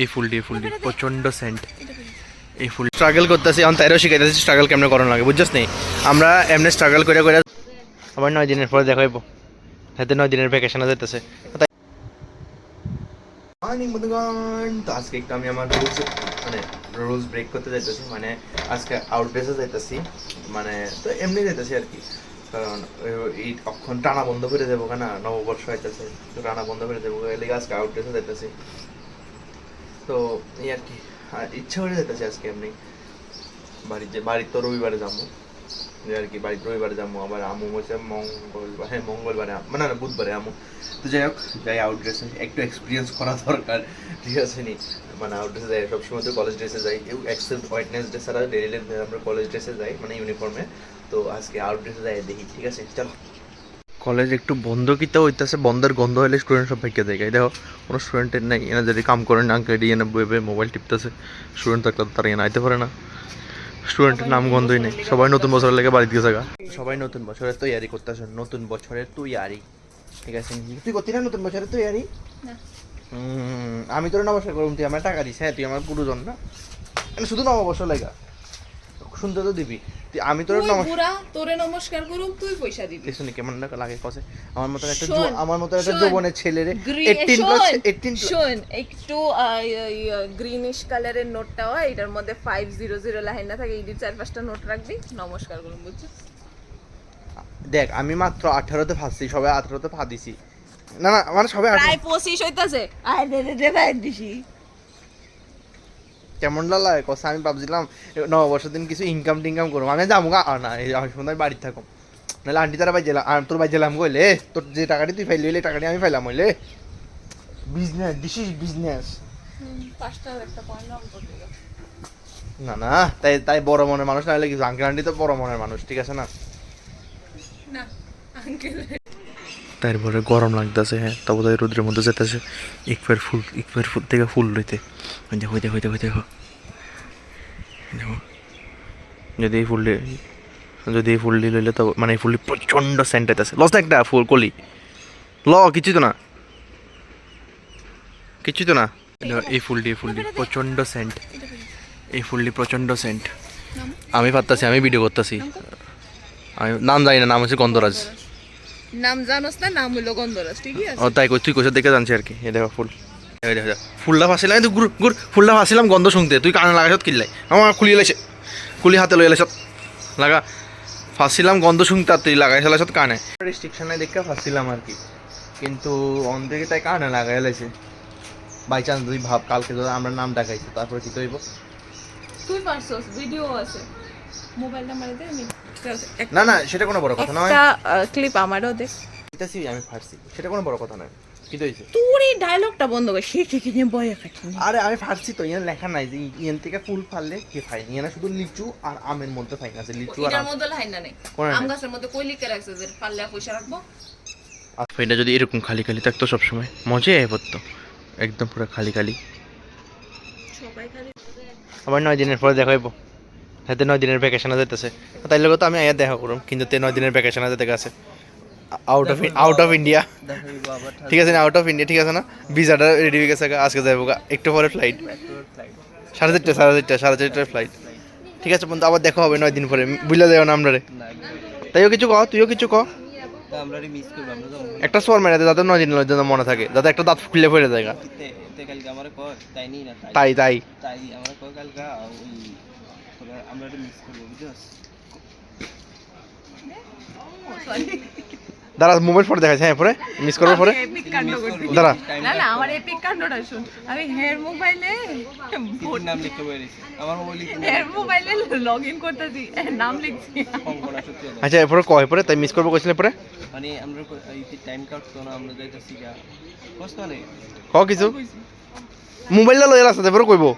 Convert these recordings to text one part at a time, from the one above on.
এই ফুলটি প্রচন্ড সেন্ট। এই ফুল স্ট্রাগল করতেছি এখন তাইরও শিখাইতেছি স্ট্রাগল কেমন করানো লাগে বুঝছস নি। আমরা এমনি স্ট্রাগল করে করে আবার 9 দিনের পরে দেখাইবো, হাতে 9 দিনের ভ্যাকেশনে যাইতেছে। মর্নিং বন্ধুগণ, তো আজকে একটু আমি আমার রুলস ব্রেক করতে যাইতেছি, মানে আজকে আউট ড্রেসে যাইতেছি, মানে তো এমনি যাইতেছি আর কি, কারণ এই অক্ষণ টানা বন্ধ করে দেবো কেনা, নববর্ষ হইতেছে তো টানা বন্ধ করে দেবো, এর লিগে আজকে আউট ড্রেসে যাইতেছি। তো এই আর কি, আর ইচ্ছা করে যেতেছি আজকে এমনি বাড়ির তো রবিবারে যাবো আর কি, বাড়ির রবিবারে যাবো, আবার আমু হচ্ছে মঙ্গলবারে মানে না বুধবারে আমু। তো যাই হোক, যাই আউট ড্রেসে একটু এক্সপিরিয়েন্স করা দরকার, ঠিক আছে নি, মানে আউট ড্রেসে যাই সবসময় তো কলেজ ড্রেসে যাই, এক্সেপ্ট ওয়েডনেসডে ছাড়া ডেইলি আমরা কলেজ ড্রেসে যাই মানে ইউনিফর্মে। তো আজকে আউট ড্রেসে যাই দেখি, ঠিক আছে চলো। কলেজ একটু বন্ধ কিতে হইতেছে, বন্ধের গন্ধ হলে স্টুডেন্ট সব ভাইকে দেয়, দেখো কোনো স্টুডেন্টের নাই, এনে যদি কাম করেন আঙ্কেল এনে বইবে মোবাইল টিপতেছে, স্টুডেন্ট থাকলে তারা এনে আইতে পারে না, স্টুডেন্টের নাম গন্ধই নেই, সবাই নতুন বছরের লেগে বাড়ি দিয়ে থাকা, সবাই নতুন বছরের তৈয়ারি করতেছে, নতুন বছরের তৈয়ারি, ঠিক আছে। তুই করতি না নতুন বছরের তৈয়ারি? আমি তোর নমস্কার করুন, তুই আমার টাকা দিস, হ্যাঁ তুই আমার পুরোজন না, শুধু নববর্ষ লেগা শুনতে তো দিবি, আমি তোর তোরে নমস্কার করুম, তুই পয়সা দিবি। শুনি কেমন লাগে কসে, আমার মতো একটা যৌবনের ছেলেরে 18 শোন, একটু গ্রিনিশ কালারের নোটটা হয়, এটার মধ্যে 500 লাইন না থাকে, এই 4-5টা নোট রাখবি, নমস্কার করুম, বুঝছিস? দেখ আমি মাত্র 18তে ফাঁসছি, সবাই 18তে ফা দিছি, না না মানে সবাই প্রায় 25 হইতাছে, আয় দে ভাই দিছি। কেমন লাগে কসা, আমি ভাবছিলাম নববর্ষের দিন কিছু ইনকাম টিনকাম করবো, আমি যাবো না এই সময় বাড়িতে থাকো, নাহলে আন্টি তারা বাই গেলাম, তোর বাই গেলাম কইলে, তোর যে টাকাটি তুই ফাইলি হইলে টাকাটি আমি ফাইলাম হইলে, বিজনেস, দিস ইজ বিজনেস। 5টা একটা পয়েন্ট নাম করতে না না, তাই বড় মনের মানুষ না হলে কিছু, আঙ্কেল আন্টি তো বড় মনের মানুষ, ঠিক আছে না? না আঙ্কেল তারপরে গরম লাগতেছে, হ্যাঁ তবু তাই রোদ্রের মধ্যে যেতেছে, এক পেয়ার ফুল থেকে ফুল লইতে, দেখো দেখো দেখো দেখো দেখো, যদি এই ফুলটি লইলে তো মানে এই ফুলটি প্রচণ্ড সেন্ট হইতেছে, লস না একটা ফুল কলি কিছুই তো না, এই ফুলটি প্রচণ্ড সেন্ট, এই ফুলটি প্রচণ্ড সেন্ট, আমি পারতাছি, আমি ভিডিও করতেছি, আমি নাম জানি না, নাম হচ্ছে গন্ধরাজ, নাম জানোস না, নাম হলো গন্ধরাজ, ঠিকই আছে। ও তাই কই, তুই কোথায় দেখে জানছি আর কি, এ দেখো ফুল, ফুলটা ফাঁসিলাম, তুই গুড় ফুলটা ফাঁসিলাম গন্ধ শুনতে, তুই কানে লাগাইছত কিনলাই, আমার কুলি হাতে লই এলাইছত লাগা, ফাঁসিলাম গন্ধ শুনতে, আর তুই লাগাই ফেলাইছত কানে, রেস্ট্রিকশনে দেখে ফাঁসিলাম আর কি, কিন্তু অন থেকে তাই কানে লাগাই এলাইছে, বাই চান্স তুই ভাব কালকে যদি আমরা নাম ডাকাইছি তারপরে কি তৈব, তুই পারছস, ভিডিও আছে, মোবাইলটা মারি দে, আমি না না সেটা কোনো বড় কথা নয়, একটা ক্লিপ আমারও দে, এটাছি আমি ফারছি, সেটা কোনো বড় কথা নয়, কি হইছে তোর এই ডায়লগটা বন্ধ কর, সে ঠিক নিয়ে বয়া কাটি। আরে আমি ফারছি তো, ইয়ান লেখা নাই যে ইয়ান থেকে ফুল ফাললে কে ফাই, ইয়ানা শুধু লিচু আর আমের মধ্যে ফাইন আছে, লিচু আর এটার মধ্যে লাইন না নেই, আম গাছের মধ্যে কই লিখে রাখছে যে পারলে পয়সা রাখবো, আর এটা যদি এরকম খালি খালি থাকতো সবসময় মজাই আয় পড়তো, একদম পুরো খালি খালি, সবাই খালি আবার 9 দিনের পরে দেখাইবো, হাতে 9 দিনের ভ্যাকেশনে যেতেছে, তাই লোক তো আমি আয়া দেখা করুম, কিন্তু 9 দিনের ভ্যাকেশনে যেতে গেছে আউট অফ ইন্ডিয়া, ঠিক আছে না, আউট অফ ইন্ডিয়া, ঠিক আছে না, ভিসাটা রেডি হয়ে গেছে, আজকে যাবো একটু পরে ফ্লাইট, 4:30 ফ্লাইট, ঠিক আছে বন্ধু, আবার দেখা হবে 9 দিন পরে, বুঝলে যাও না আমরা রে, তাইও কিছু কও, তুইও কিছু কও, একটা সোয়ার মেরে দে যাতে 9 দিনের জন্য মনে থাকে, যাতে একটা দাঁত খুলে পড়ে যায়, তাই দাঁড়া মোবাইল ফটো দেখাচ্ছে, হ্যাঁ পরে মিস করার পরে দাঁড়া, না না আমার এপিক কাণ্ডটা শুন, আমি হেয়ার মোবাইলে নাম লিখতে পারিস, আমার হেয়ার মোবাইলে লগইন করতেছি, নাম লিখছি, আচ্ছা এরপরে কয় পরে তাই মিস করবো কইছিলে পরে, মানে আমরা এই টাইম কাটতো না, আমরা যাইতাছি গা কষ্ট নেই, ক কিছু মোবাইলটা লইয়া রাস্তাতে পরে কইবো,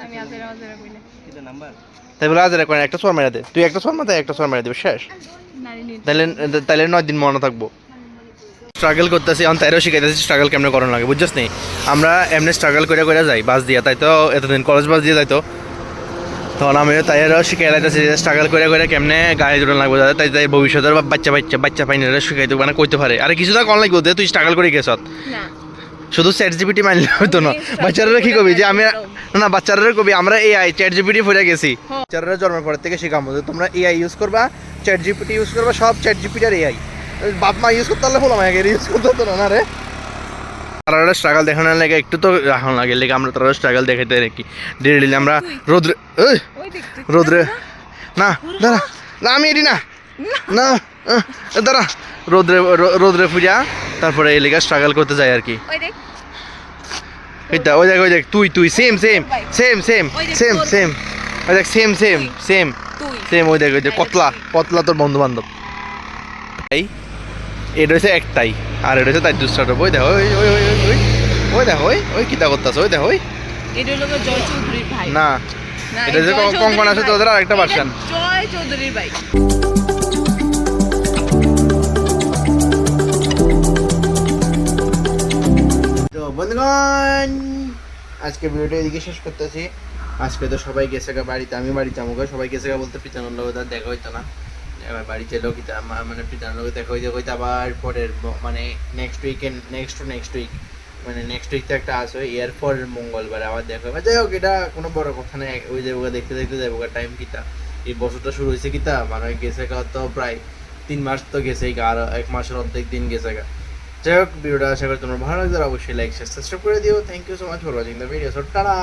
আমি আজেরা কইলে কিটা নাম্বার, তাই বলে আজ কয় একটা সোয়ার মেরে দে, তুই একটা সোয়ার মাথায় একটা সোয়ার মেরে দিবি, শেষ, তাইলে 9 দিন মনে থাকবো। স্ট্রাগল করতেছি এখন, তাইরও শিখাইতেছি স্ট্রাগল কেমন করানো লাগে, বুঝছস নি, আমরা এমনি স্ট্রাগল করে করে যাই বাস দিয়া, তাই তো এতদিন কলেজ বাস দিয়ে যাইতো, তখন আমি তাইরও শিখাই লাইতেছি যে স্ট্রাগল করে করে কেমনে গাড়ি জোড়ানো লাগবে, তাই তাই ভবিষ্যতের বাচ্চা পাইনি শিখাইতে মানে কইতে পারে, আরে কিছু না কল লাগবে, তুই স্ট্রাগল করে গেছত, শুধু চ্যাট জিপিটি মানলে হতো না, বাচ্চারা কি কবি যে আমি না বাচ্চারা কবি আমরা এআই চ্যাট জিপিটি পড়ে গেছি। বাচ্চারা জন্মের পর থেকে শেখাবো যে তোমরা এআই ইউজ করবা, চ্যাট জিপিটি ইউজ করবা, সব চ্যাট জিপিটি আর এআই। বাপ মা ইউজ করতে পারলে ফোলা মাকে ইউজ করতে হতো না রে। তারা স্ট্রাগল দেখানোর লাগে একটু তো এখন লাগে লেগে আমরা তারা স্ট্রাগল দেখাতে নাকি ডেলি আমরা রোদ্রে রোদ্রে না দাঁড়া না আমি এটি না না দাঁড়া রোদ্রে রোদ্রে পূজা তারপরে এই লেগে স্ট্রাগল করতে যাই আর কি। ওই দেখ ওই দেখ তুই same same same same same same ওই দেখ সেম সেম সেম সেম ওই দেখ কতলা কতলা তোর বন্ধু বান্ধব। এই এটা হচ্ছে একটাই আর এটা হচ্ছে তাই দুসরাটা। ওই দেখো ওই ওই ওই ওই ওই দেখো ওই ওই কিতা করতেছে ওই দেখো ওই এটা হলো জয় চৌধুরীর ভাই না এটা যে কঙ্কন আছে তোদের আরেকটা ভার্সন জয় চৌধুরীর ভাই। তো বন্ধুগণ আজকে ভিডিওটা এদিকে শেষ করতেছি। আজকে তো সবাই গেছে গা বাড়িতে, আমি বাড়িতে আমাকে সবাই গেছে গা বলতে পিতানোর লোক তার দেখা হইতো না। এবার বাড়ি চেলেও কিতা মানে পিতানোর লোক দেখা হইতে হইতে আবার পরের মানে নেক্সট উইকেন্ড নেক্সট উইক মানে নেক্সট উইক তো একটা আসবে এর পরের মঙ্গলবার আবার দেখা হবে। যাই হোক এটা কোনো বড় কথা নেই, ওই যাবো দেখতে দেখতে যাবো টাইম কিতা এই বছরটা শুরু হয়েছে কিতা মানে গেছে গা তো প্রায় 3 মাস তো গেছেই গা, আর 1 মাসের অর্ধেক দিন গেছে গা। যাই হোক ভিডিওটা আশা করি তোমার ভালো লাগবে, অবশ্যই লাইক শেয়ার সাবস্ক্রাইব করে দিও। Thank you so much for watching the video. So tata.